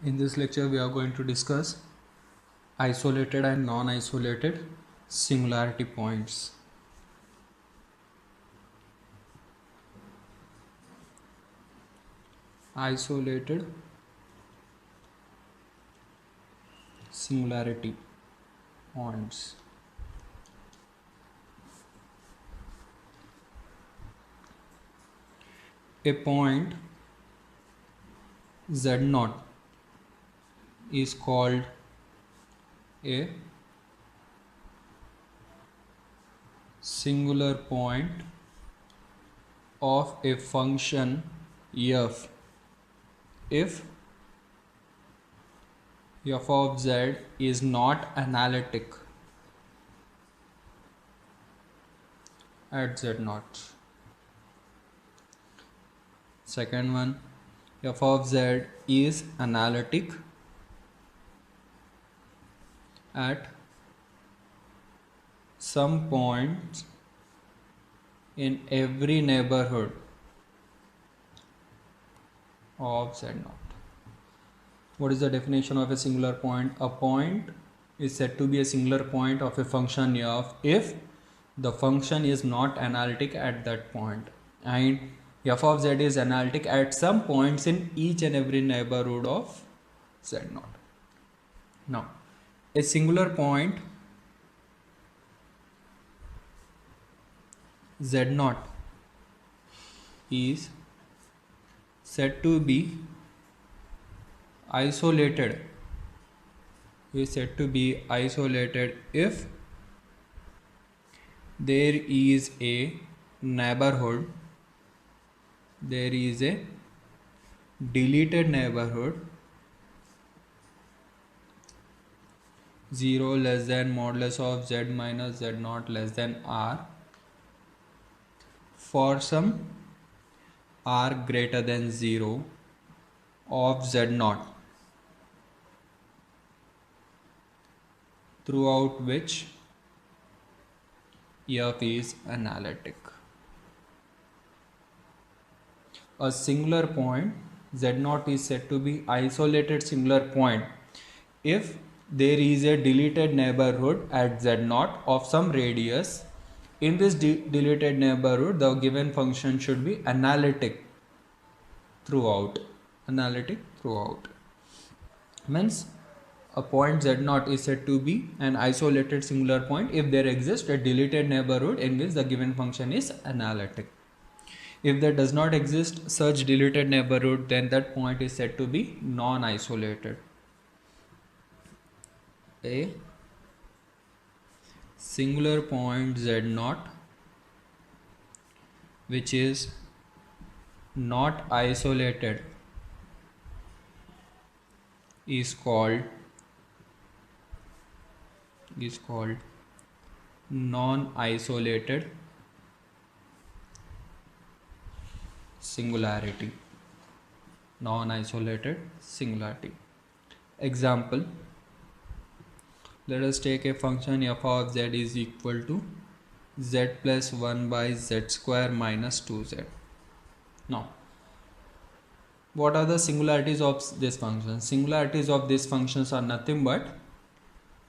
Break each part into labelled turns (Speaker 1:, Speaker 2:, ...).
Speaker 1: In this lecture, we are going to discuss isolated and non-isolated singularity points. Isolated singularity points. A point z0 is called a singular point of a function f if f of z is not analytic at z0. Second one, f of z is analytic at some points in every neighborhood of z0. What is the definition of a singular point? A point is said to be a singular point of a function f if the function is not analytic at that point, and f of z is analytic at some points in each and every neighborhood of z0. Now, a singular point z0 is said to be isolated if there is a neighborhood, there is a deleted neighborhood 0 less than modulus of z minus z0 less than r for some r greater than 0 of z0, throughout which f is analytic. A singular point z0 is said to be isolated singular point if there is a deleted neighborhood at z0 of some radius. In this deleted neighborhood, the given function should be analytic throughout. Means a point z0 is said to be an isolated singular point if there exists a deleted neighborhood in which the given function is analytic. If there does not exist such deleted neighborhood, then that point is said to be non-isolated. A singular point z0 which is not isolated is called non-isolated singularity. Example, let us take a function f of z is equal to z plus 1 by z square minus 2z. Now, what are the singularities of this function? Singularities of these functions are nothing but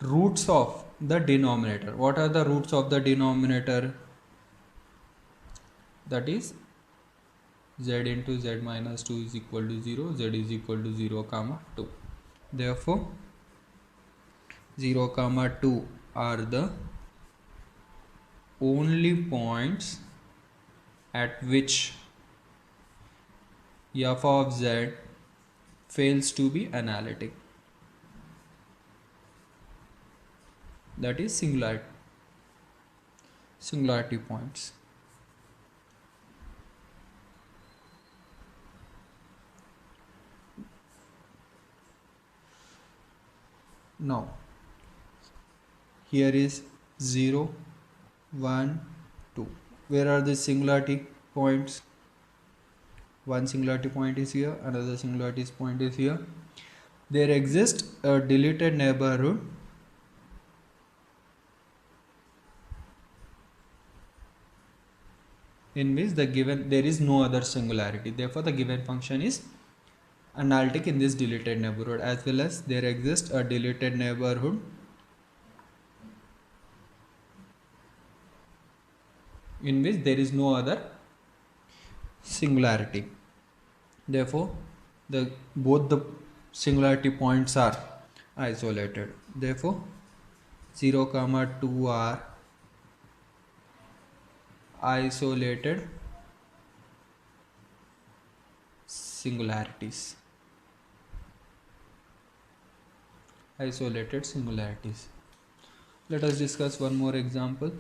Speaker 1: roots of the denominator. What are the roots of the denominator? That is z into z minus 2 is equal to 0, z is equal to 0 comma 2. Therefore 0 comma 2 are the only points at which f of z fails to be analytic. That is singularity points. Now, here is 0, 1, 2. Where are the singularity points? One singularity point is here, another singularity point is here. There exists a deleted neighborhood in which there is no other singularity. Therefore, the given function is analytic in this deleted neighborhood, as well as there exists a deleted neighborhood in which there is no other singularity. Therefore, both the singularity points are isolated. Therefore, 0, 2 are isolated singularities. Isolated singularities. Let us discuss one more example.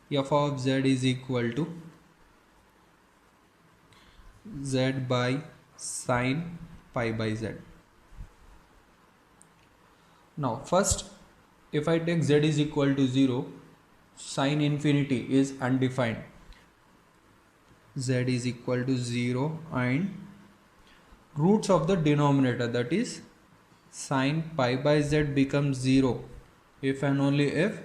Speaker 1: F of z is equal to z by sine pi by z. Now first, if I take z is equal to 0, sine infinity is undefined. Z is equal to 0 and roots of the denominator, that is sine pi by z, becomes 0 if and only if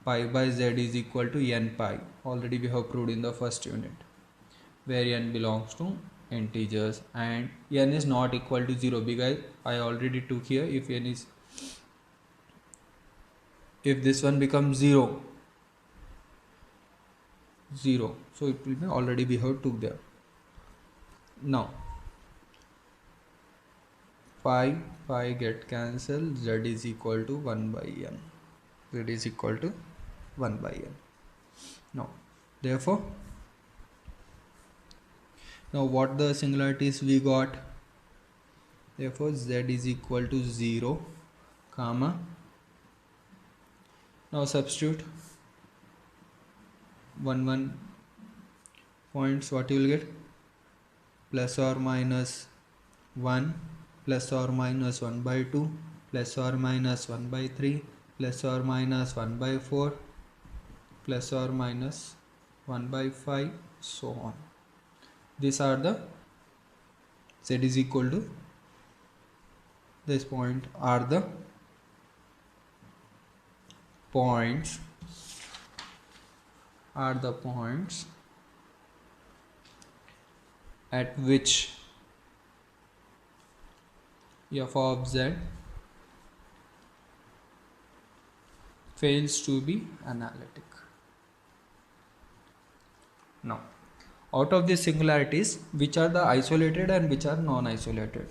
Speaker 1: pi by z is equal to n pi. Already we have proved in the first unit, where n belongs to integers and n is not equal to 0, because I already took here, if this one becomes 0, so it will be already we have took there. Now pi get cancelled, z is equal to 1 by n. Z is equal to 1 by n. Now therefore, now what the singularities we got? Therefore z is equal to 0, comma, now substitute 1 points, what you will get? Plus or minus 1, plus or minus 1 by 2, plus or minus 1 by 3, plus or minus 1 by 4, plus or minus 1 by 5, so on. These are the z is equal to this point are the points at which f of z fails to be analytic. Now, out of these singularities, which are the isolated and which are non-isolated?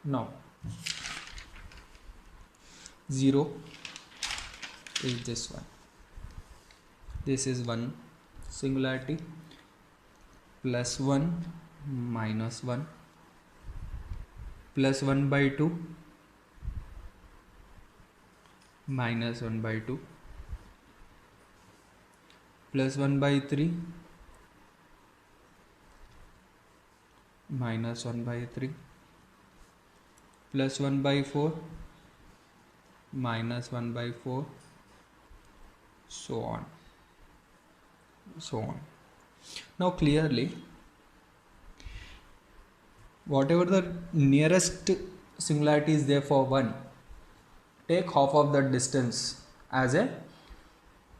Speaker 1: Now 0 is this one. This is one singularity, plus 1, minus 1, plus 1 by 2, minus 1 by 2, plus 1 by 3, minus 1 by 3, plus 1 by 4, minus 1 by 4, so on. Now clearly, whatever the nearest singularity is there for 1, take half of that distance as a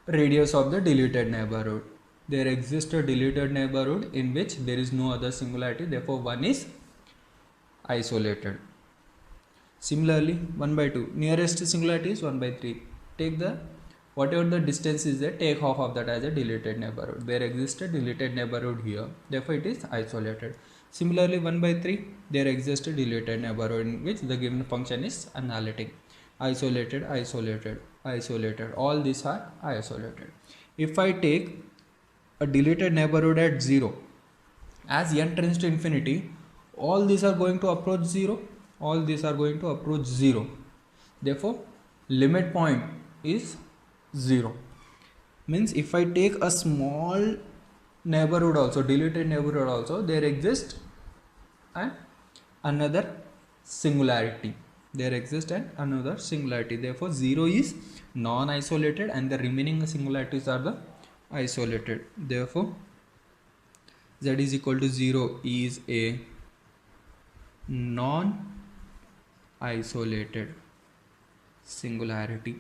Speaker 1: radius of the deleted neighborhood. There exists a deleted neighborhood in which there is no other singularity, therefore 1 is isolated. Similarly, 1 by 2, nearest singularity is 1 by 3. Take the whatever the distance is there, take half of that as a deleted neighborhood. There exists a deleted neighborhood here, therefore it is isolated. Similarly, 1 by 3, there exists a deleted neighborhood in which the given function is analytic. Isolated, all these are isolated. If I take a deleted neighborhood at 0, as n tends to infinity, all these are going to approach 0. Therefore, limit point is 0. Means if I take a small neighborhood also, deleted neighborhood also, there exists another singularity. there exists another singularity. Therefore 0 is non-isolated and the remaining singularities are the isolated. Therefore z is equal to 0 is a non-isolated singularity.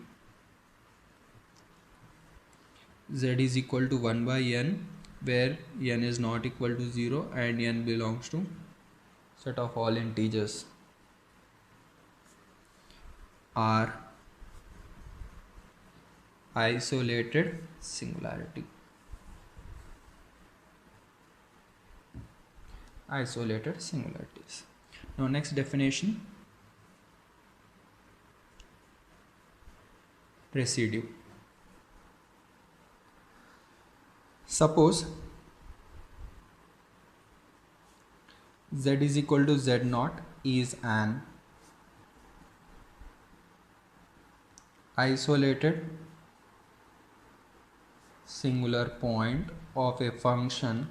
Speaker 1: Z is equal to 1 by n, where n is not equal to 0 and n belongs to set of all integers are isolated singularity. Isolated singularities. Now next definition, residue. Suppose z is equal to z naught is an isolated singular point of a function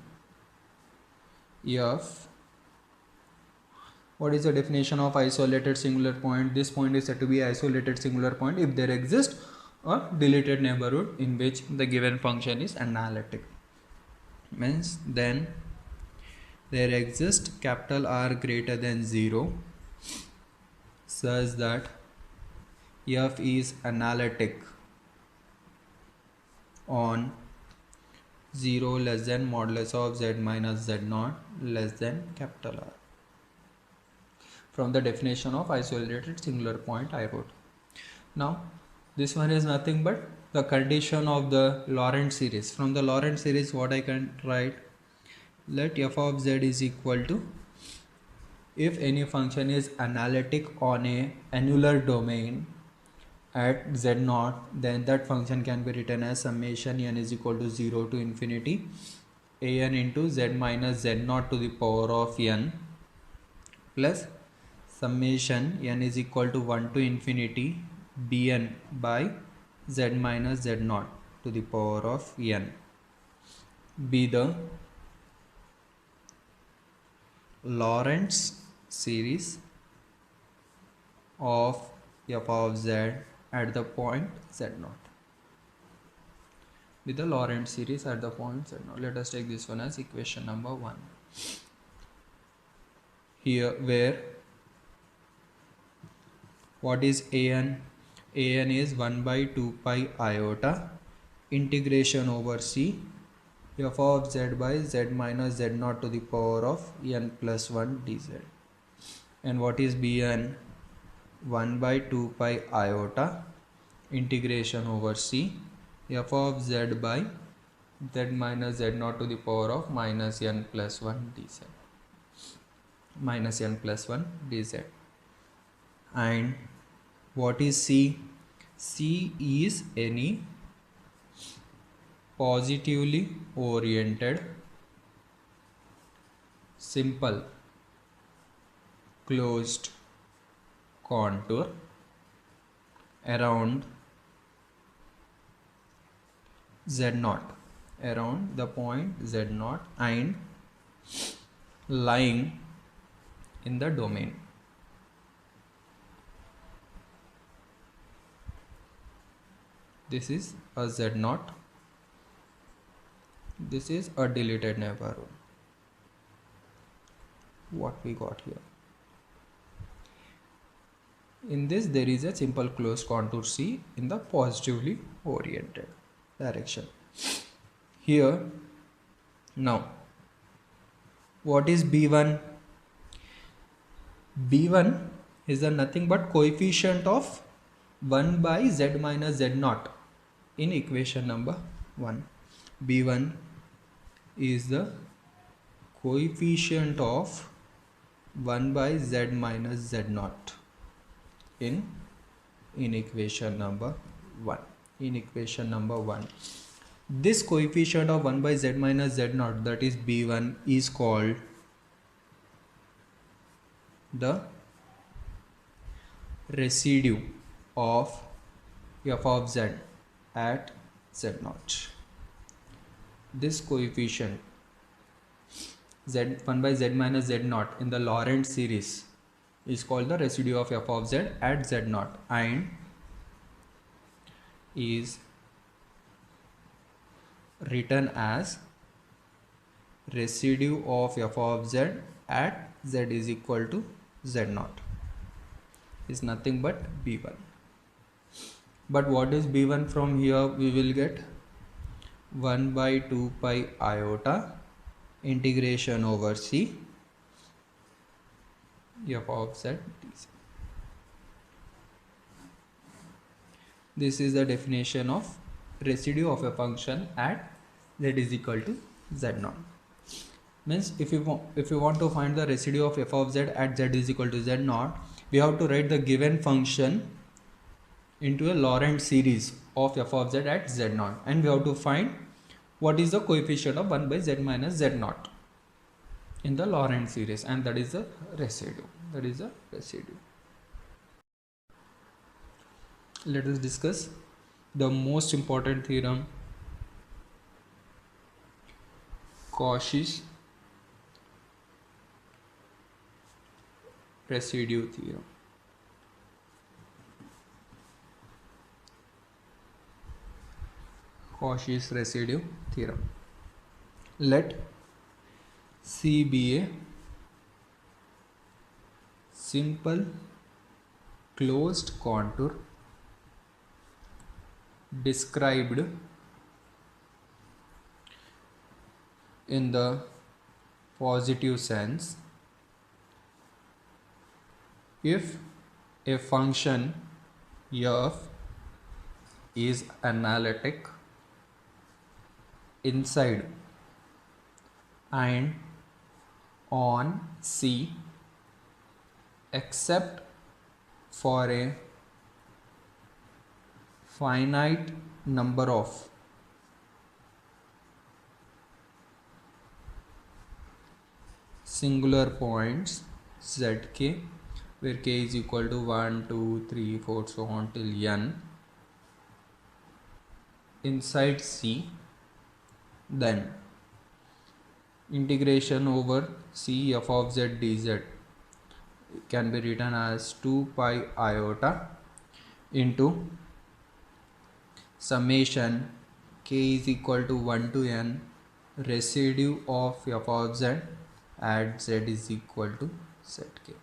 Speaker 1: f. What is the definition of isolated singular point? This point is said to be isolated singular point if there exists a deleted neighborhood in which the given function is analytic. Means then there exists capital R greater than 0 such that f is analytic on 0 less than modulus of z minus z naught less than capital R. From the definition of isolated singular point I wrote. Now this one is nothing but the condition of the Laurent series. From the Laurent series what I can write, let f of z is equal to, if any function is analytic on a annular domain at z naught, then that function can be written as summation n is equal to 0 to infinity an into z minus z naught to the power of n plus summation n is equal to 1 to infinity bn by z minus z naught to the power of n be the Lorentz series of f of z at the point z naught. With the Lorentz series at the point z naught. Let us take this one as equation number 1. Here where what is an? An is 1 by 2 pi iota integration over c f of z by z minus z naught to the power of n plus 1 dz. And what is bn? 1 by 2 pi iota integration over c f of z by z minus z naught to the power of minus n plus 1 dz. Minus n plus 1 dz. And what is c? C is any positively oriented simple closed contour around z naught, around the point z naught and lying in the domain. This is a z naught. This is a deleted neighborhood. What we got here? In this there is a simple closed contour C in the positively oriented direction. Here now what is B1? B1 is a nothing but coefficient of 1 by z minus z naught in equation number 1. B1 is the coefficient of 1 by z minus z naught in equation number 1. In equation number 1, this coefficient of 1 by z minus z naught, that is B1, is called the residue of f of z at z naught. This coefficient z 1 by z minus z naught in the Laurent series is called the residue of f of z at z naught and is written as residue of f of z at z is equal to z naught is nothing but b1. But what is b1 from here? We will get 1 by 2 pi iota integration over c f of z dz. This is the definition of residue of a function at z is equal to z naught. Means if you want to find the residue of f of z at z is equal to z naught, we have to write the given function into a Laurent series of f of z at z naught, and we have to find what is the coefficient of 1 by z minus z naught in the Laurent series, and that is the residue. That is the residue. Let us discuss the most important theorem, Cauchy's residue theorem. Cauchy's residue theorem. Let C be a simple closed contour described in the positive sense if a function f is analytic inside and on C except for a finite number of singular points zk, where k is equal to 1, 2, 3, 4, so on till n inside C, then integration over C f of z dz can be written as 2 pi iota into summation k is equal to 1 to n residue of f of z at z is equal to zk.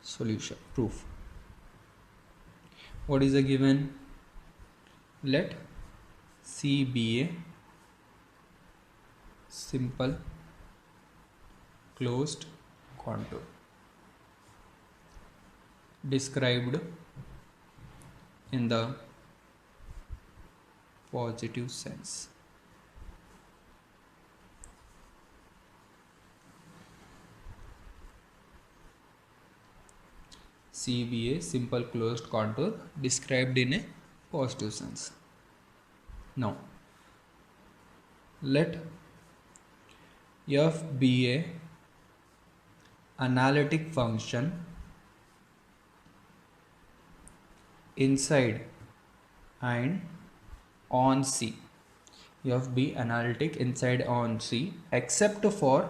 Speaker 1: Solution. Proof. What is the given? Let C be a simple closed contour described in the positive sense. C be a simple closed contour described in a positive sense. Now, let f be a analytic function inside and on C. F be analytic inside on C except for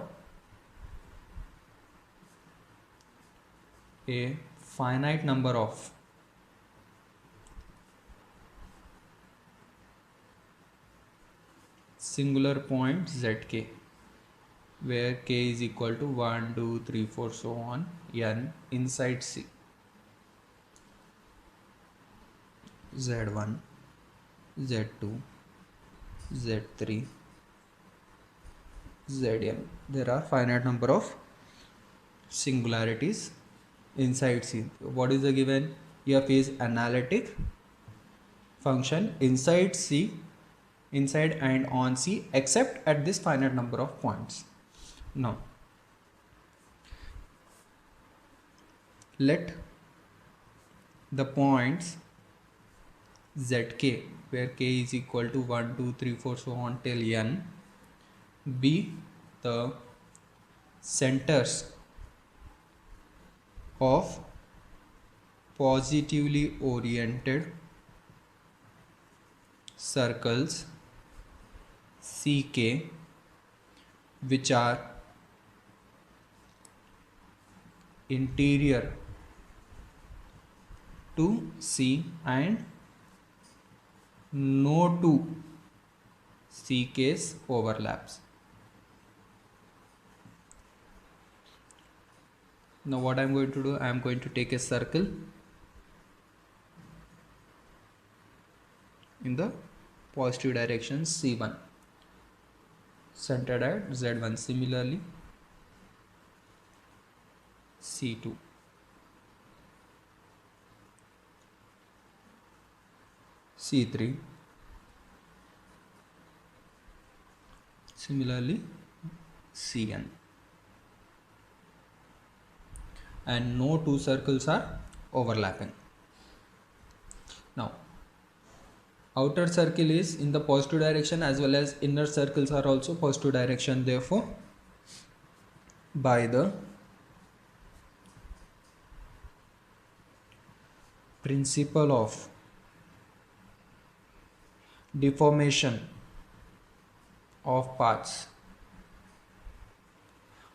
Speaker 1: a finite number of singular points zk, where k is equal to 1, 2, 3, 4, so on n inside C. z1, z2, z3, zn. There are finite number of singularities inside C. What is the given? F is analytic function inside C, inside and on C except at this finite number of points. Now, let the points zk, where k is equal to 1, 2, 3, 4, so on till n, be the centers of positively oriented circles ck, which are interior to C and no two C case overlaps. Now what I am going to do, I am going to take a circle in the positive direction C1 centered at Z1. Similarly C2, C3, similarly Cn, and no two circles are overlapping. Now outer circle is in the positive direction as well as inner circles are also positive direction. Therefore, by the principle of deformation of paths,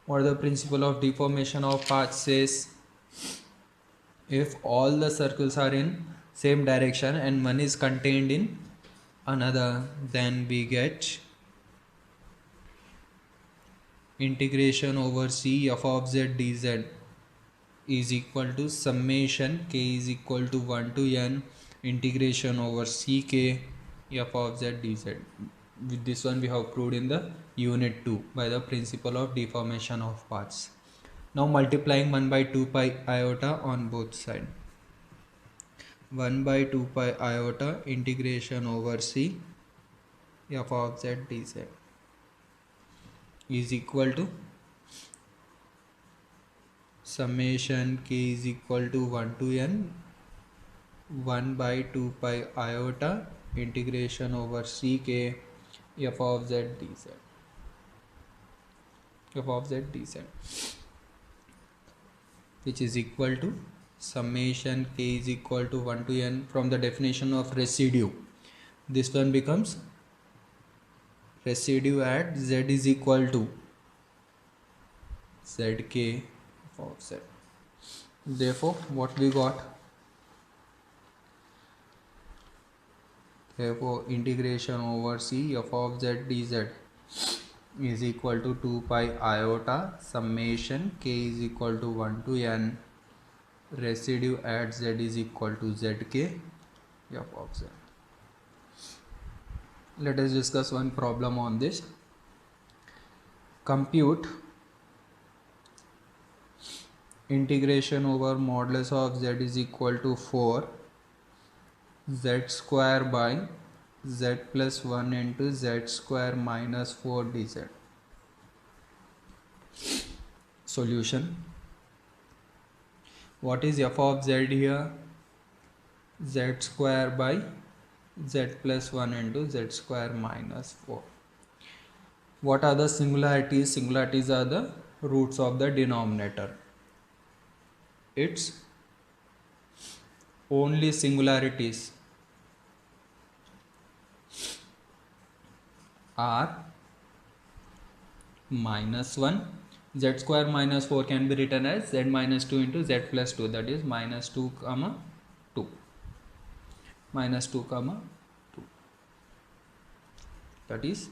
Speaker 1: what the principle of deformation of paths says, if all the circles are in same direction and one is contained in another, then we get integration over C f of z dz is equal to summation k is equal to 1 to n integration over ck f of z dz. With this one we have proved in the unit 2 by the principle of deformation of paths. Now multiplying 1 by 2 pi iota on both sides. 1 by 2 pi iota integration over C f of z dz is equal to summation k is equal to 1 to n 1 by 2 pi iota integration over ck f of z dz, f of z dz, which is equal to summation k is equal to 1 to n. From the definition of residue, this one becomes residue at z is equal to zk f of z. Therefore what we got, therefore integration over c f of z dz is equal to 2 pi iota summation k is equal to 1 to n residue at z is equal to zk f of z. Let us discuss one problem on this. Compute integration over modulus of z is equal to 4 z square by z plus 1 into z square minus 4 dz. Solution. What is f of z here? Z square by z plus 1 into z square minus 4. What are the singularities? Singularities are the roots of the denominator. Its only singularities are minus 1. Z square minus 4 can be written as z minus 2 into z plus 2, that is minus 2 comma 2, minus 2 comma 2, that is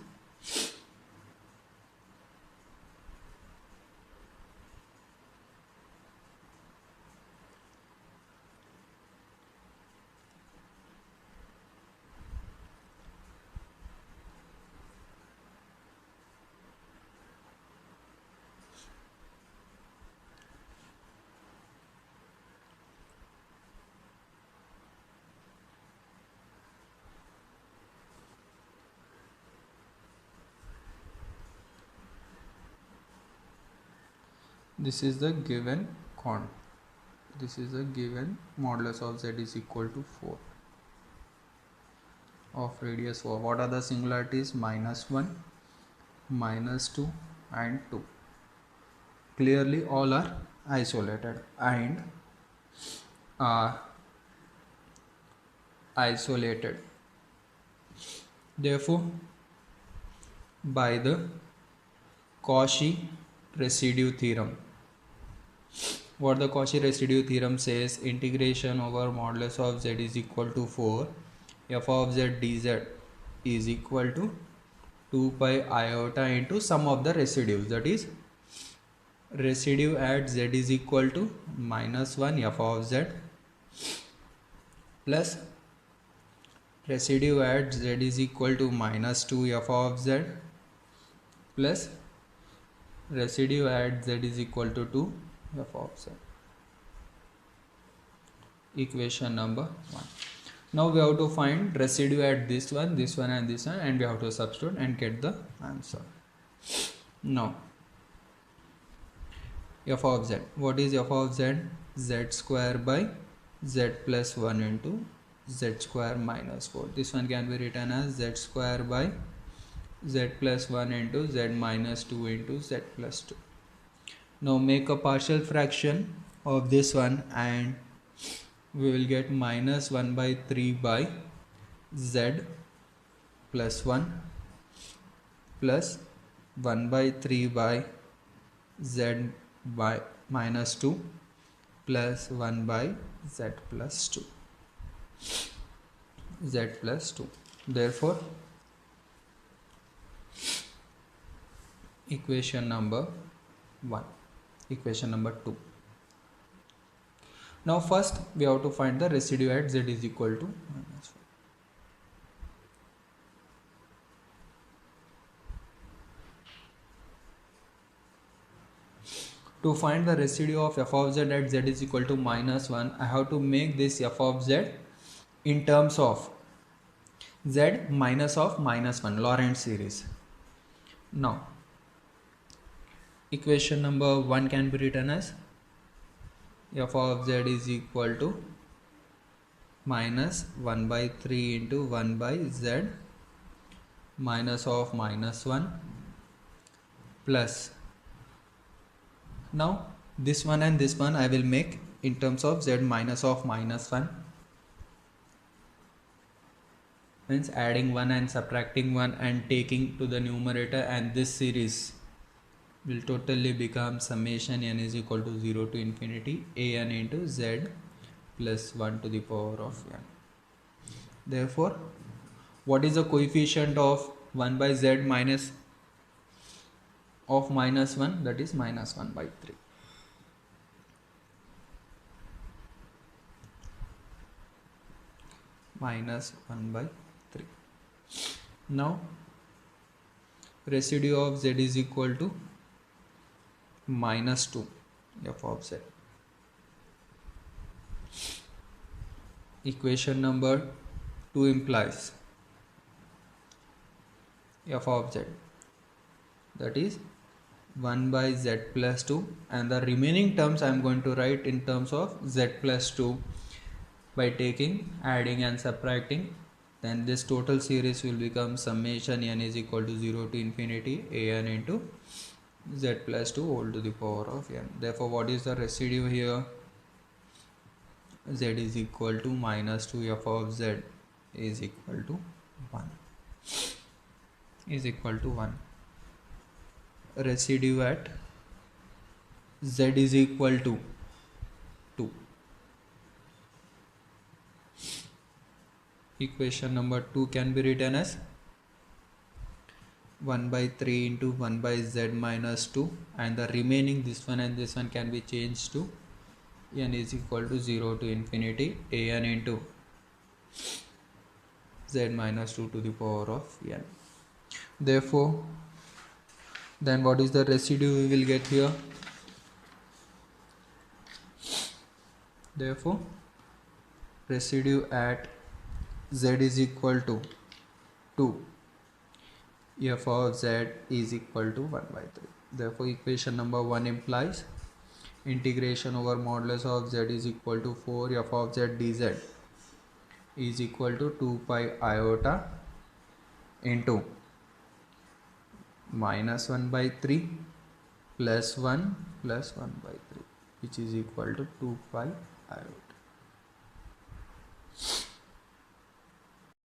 Speaker 1: this is the given this is the given modulus of z is equal to 4 of radius 4. What are the singularities? Minus 1, minus 2 and 2. Clearly all are isolated and are isolated. Therefore by the Cauchy residue theorem, what the Cauchy residue theorem says, integration over modulus of z is equal to 4, f of z dz is equal to 2 pi iota into sum of the residues, that is residue at z is equal to minus 1 f of z plus residue at z is equal to minus 2 f of z plus residue at z is equal to 2 f of z. Equation number 1. Now we have to find residue at this one and this one, and we have to substitute and get the answer. Now f of z, what is f of z? Z square by z plus 1 into z square minus 4. This one can be written as z square by z plus 1 into z minus 2 into z plus 2. Now make a partial fraction of this one and we will get minus 1 by 3 by z plus 1 plus 1 by 3 by z by minus 2 plus 1 by z plus 2. Z plus 2. Therefore, equation number 1. Equation number 2. Now first we have to find the residue at z is equal to minus 4. To find the residue of f of z at z is equal to minus 1, I have to make this f of z in terms of z minus of minus 1, Lorentz series. Now equation number 1 can be written as f of z is equal to minus 1 by 3 into 1 by z minus of minus 1 plus, now this one and this one I will make in terms of z minus of minus 1, means adding 1 and subtracting 1 and taking to the numerator, and this series will totally become summation n is equal to 0 to infinity a n into z plus 1 to the power of n. Therefore, what is the coefficient of 1 by z minus of minus 1? That is minus 1 by 3. Minus 1 by 3. Now residue of z is equal to minus 2 f of z. Equation number 2 implies f of z, that is 1 by z plus 2, and the remaining terms I am going to write in terms of z plus 2 by taking, adding and subtracting. Then this total series will become summation n is equal to 0 to infinity a n into z plus 2 whole to the power of n. Therefore, what is the residue here? Z is equal to minus 2 f of z is equal to 1. Is equal to 1. Residue at z is equal to 2. Equation number 2 can be written as 1 by 3 into 1 by z minus 2, and the remaining this one and this one can be changed to n is equal to 0 to infinity a n into z minus 2 to the power of n. Therefore, then what is the residue we will get here? Therefore, residue at z is equal to 2, f of z is equal to 1 by 3. Therefore, equation number 1 implies integration over modulus of z is equal to 4 f of z dz is equal to 2 pi iota into minus 1 by 3 plus 1 by 3, which is equal to 2 pi iota.